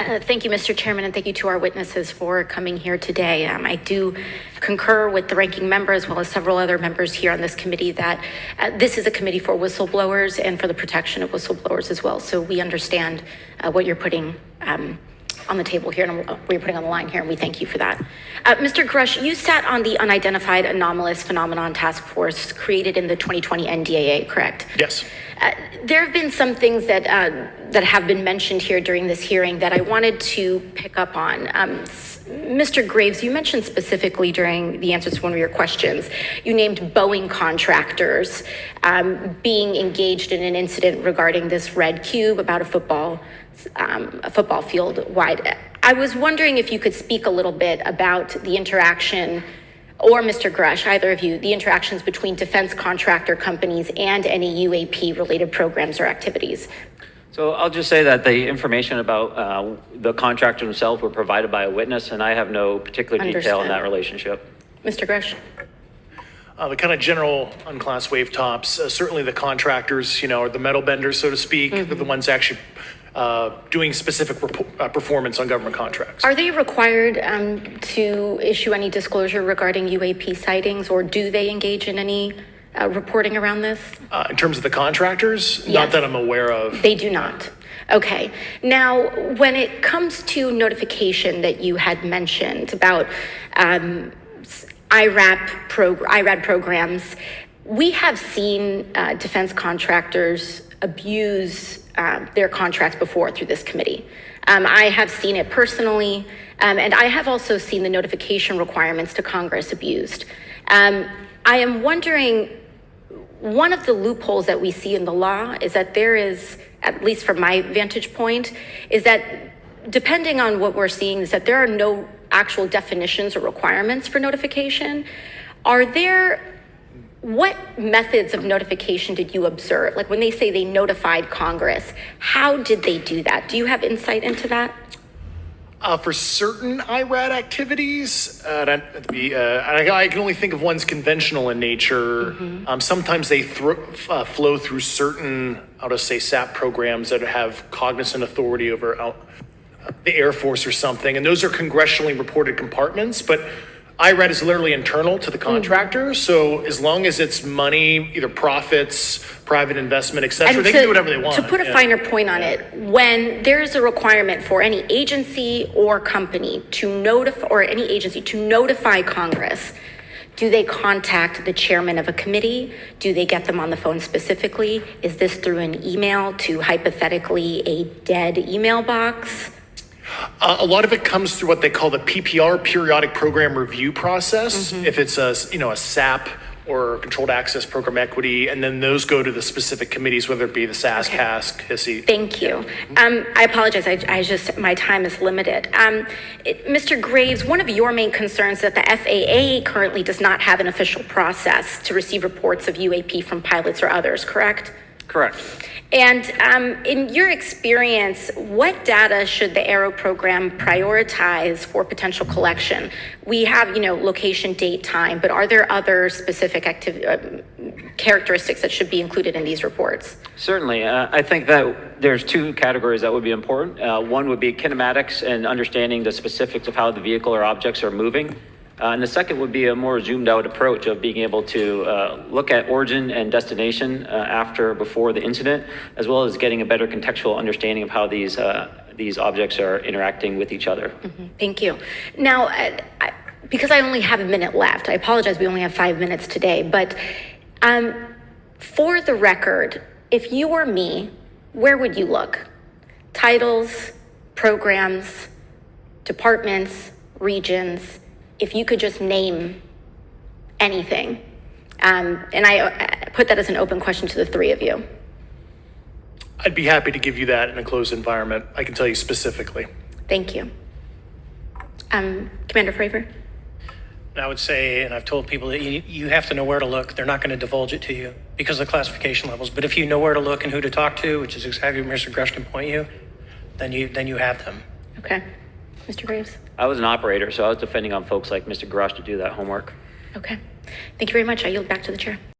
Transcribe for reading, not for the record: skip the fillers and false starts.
Thank you, Mr. Chairman, and thank you to our witnesses for coming here today. I do concur with the ranking member as well as several other members here on this committee that this is a committee for whistleblowers and for the protection of whistleblowers as well. So we understand what you're putting on the table here and what you're putting on the line here, and we thank you for that. Mr. Grush, you sat on the Unidentified Anomalous Phenomenon Task Force created in the 2020 NDAA, correct? Yes. There have been some things that have been mentioned here during this hearing that I wanted to pick up on. Mr. Graves, you mentioned specifically during the answers to one of your questions, you named Boeing contractors being engaged in an incident regarding this red cube about a football field wide. I was wondering if you could speak a little bit about the interaction, or Mr. Grush, either of you, the interactions between defense contractor companies and any UAP related programs or activities. So I'll just say that the information about the contractor themselves were provided by a witness, and I have no particular detail in that relationship. Mr. Grush. The kind of general unclassed wave tops, certainly the contractors, or the metal benders, so to speak, they're the ones actually doing specific performance on government contracts. Are they required to issue any disclosure regarding UAP sightings, or do they engage in any reporting around this? In terms of the contractors, yes. Not that I'm aware of. They do not. Okay. Now, when it comes to notification that you had mentioned about IRAD programs, we have seen defense contractors abuse their contracts before through this committee. I have seen it personally, and I have also seen the notification requirements to Congress abused. I am wondering, one of the loopholes that we see in the law is that there is, at least from my vantage point, is that depending on what we're seeing is that there are no actual definitions or requirements for notification. What methods of notification did you observe? Like when they say they notified Congress, how did they do that? Do you have insight into that? For certain IRAD activities, I can only think of ones conventional in nature. Sometimes they flow through certain, I'll just say SAP programs that have cognizant authority over the Air Force or something. And those are congressionally reported compartments, but IRAD is literally internal to the contractor. So as long as it's money, either profits, private investment, et cetera, they can do whatever they want. To put a finer point on it, when there is a requirement for any agency or company to notify Congress, do they contact the chairman of a committee? Do they get them on the phone specifically? Is this through an email to hypothetically a dead email box? A lot of it comes through what they call the PPR, Periodic Program Review process. If it's a SAP or Controlled Access Program Equity, and then those go to the specific committees, whether it be the SAS, CASC, HISI. Thank you. I apologize. My time is limited. Mr. Graves, one of your main concerns is that the FAA currently does not have an official process to receive reports of UAP from pilots or others, correct? Correct. And in your experience, what data should the Aero program prioritize for potential collection? We have, location, date, time, but are there other specific characteristics that should be included in these reports? Certainly. I think that there's two categories that would be important. One would be kinematics and understanding the specifics of how the vehicle or objects are moving. And the second would be a more zoomed out approach of being able to look at origin and destination before the incident, as well as getting a better contextual understanding of how these objects are interacting with each other. Thank you. Now, because I only have a minute left, I apologize, we only have 5 minutes today, but for the record, if you were me, where would you look? Titles, programs, departments, regions, if you could just name anything. And I put that as an open question to the three of you. I'd be happy to give you that in a closed environment. I can tell you specifically. Thank you. Commander Fravor? I would say, and I've told people that you have to know where to look. They're not going to divulge it to you because of the classification levels. But if you know where to look and who to talk to, which is exactly where Mr. Grush can point you, then you have them. Okay. Mr. Graves? I was an operator, so I was depending on folks like Mr. Grush to do that homework. Okay. Thank you very much. I yield back to the chair.